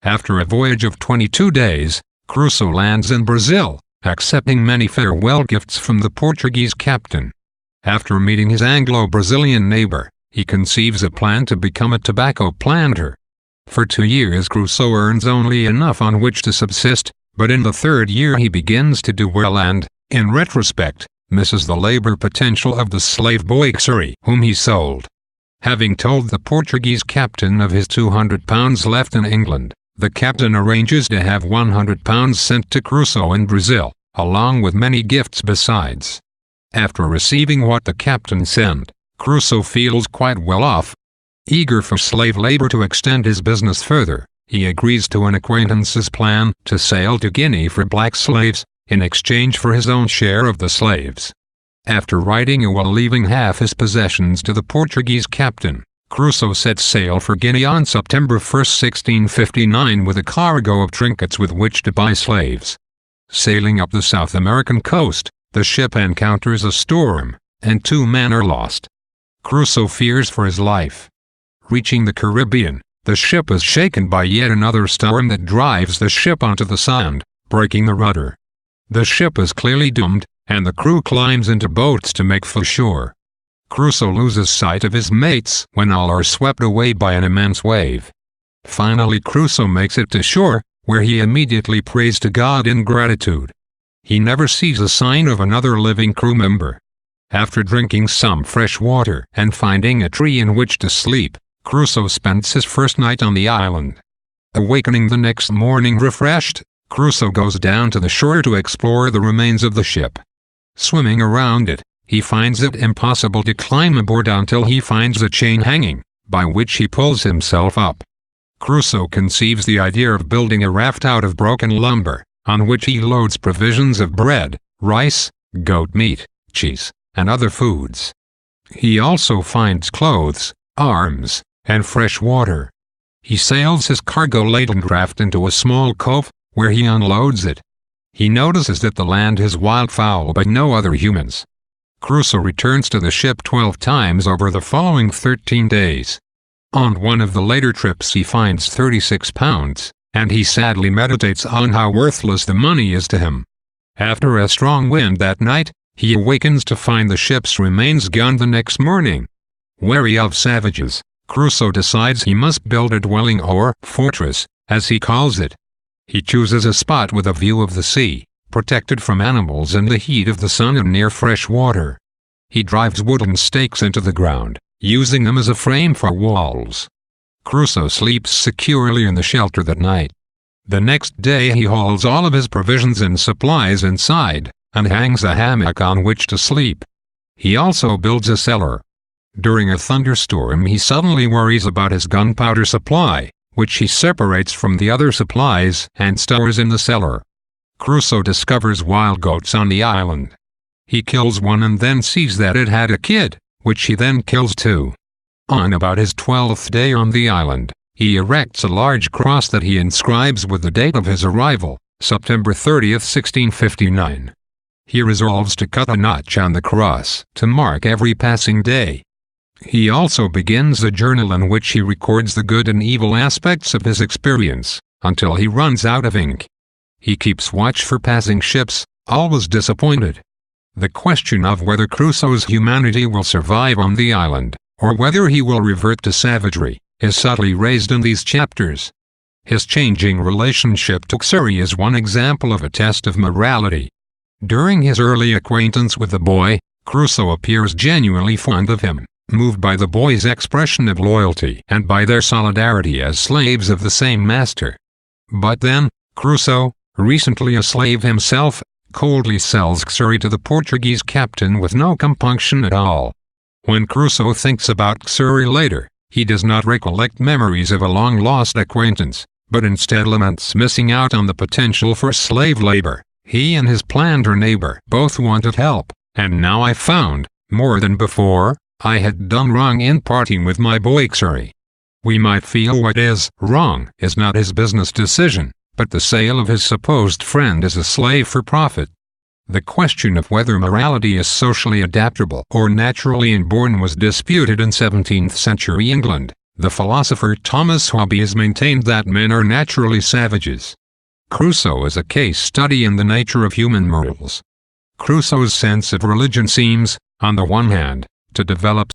After a voyage of 22 days, Crusoe lands in Brazil, accepting many farewell gifts from the Portuguese captain. After meeting his Anglo-Brazilian neighbor, he conceives a plan to become a tobacco planter. For 2 years Crusoe earns only enough on which to subsist, but in the 3rd year he begins to do well and, in retrospect, misses the labor potential of the slave boy Crusoe, whom he sold. Having told the Portuguese captain of his £200 left in England, the captain arranges to have £100 sent to Crusoe in Brazil, along with many gifts besides. After receiving what the captain sent, Crusoe feels quite well off. Eager for slave labor to extend his business further, he agrees to an acquaintance's plan to sail to Guinea for black slaves, in exchange for his own share of the slaves. After writing a will leaving half his possessions to the Portuguese captain, Crusoe sets sail for Guinea on September 1, 1659 with a cargo of trinkets with which to buy slaves. Sailing up the South American coast, the ship encounters a storm, and 2 men are lost. Crusoe fears for his life. Reaching the Caribbean, the ship is shaken by yet another storm that drives the ship onto the sand, breaking the rudder. The ship is clearly doomed, and the crew climbs into boats to make for shore. Crusoe loses sight of his mates when all are swept away by an immense wave. Finally Crusoe makes it to shore, where he immediately prays to God in gratitude. He never sees a sign of another living crew member. After drinking some fresh water and finding a tree in which to sleep, Crusoe spends his first night on the island. Awakening the next morning refreshed, Crusoe goes down to the shore to explore the remains of the ship. Swimming around it, he finds it impossible to climb aboard until he finds a chain hanging, by which he pulls himself up. Crusoe conceives the idea of building a raft out of broken lumber, on which he loads provisions of bread, rice, goat meat, cheese, and other foods. He also finds clothes, arms, and fresh water. He sails his cargo-laden raft into a small cove, where he unloads it. He notices that the land has wildfowl but no other humans. Crusoe returns to the ship 12 times over the following 13 days. On one of the later trips he finds £36, and he sadly meditates on how worthless the money is to him. After a strong wind that night, he awakens to find the ship's remains gone the next morning. Wary of savages, Crusoe decides he must build a dwelling or fortress, as he calls it. He chooses a spot with a view of the sea, protected from animals and the heat of the sun and near fresh water. He drives wooden stakes into the ground, using them as a frame for walls. Crusoe sleeps securely in the shelter that night. The next day he hauls all of his provisions and supplies inside, and hangs a hammock on which to sleep. He also builds a cellar. During a thunderstorm he suddenly worries about his gunpowder supply, which he separates from the other supplies and stores in the cellar. Crusoe discovers wild goats on the island. He kills one and then sees that it had a kid, which he then kills too. On about his 12th day on the island, he erects a large cross that he inscribes with the date of his arrival, September 30, 1659. He resolves to cut a notch on the cross to mark every passing day. He also begins a journal in which he records the good and evil aspects of his experience, until he runs out of ink. He keeps watch for passing ships, always disappointed. The question of whether Crusoe's humanity will survive on the island, or whether he will revert to savagery, is subtly raised in these chapters. His changing relationship to Crusoe is one example of a test of morality. During his early acquaintance with the boy, Crusoe appears genuinely fond of him, moved by the boy's expression of loyalty and by their solidarity as slaves of the same master. But then, Crusoe, recently a slave himself, coldly sells Crusoe to the Portuguese captain with no compunction at all. When Crusoe thinks about Crusoe later, he does not recollect memories of a long-lost acquaintance, but instead laments missing out on the potential for slave labor. He and his planter neighbor both wanted help, and now I found, more than before, I had done wrong in parting with my boy Crusoe. We might feel what is wrong is not his business decision, but the sale of his supposed friend as a slave for profit. The question of whether morality is socially adaptable or naturally inborn was disputed in 17th century England, The philosopher Thomas Hobbes has maintained that men are naturally savages. Crusoe is a case study in the nature of human morals. Crusoe's sense of religion seems, on the one hand, to develop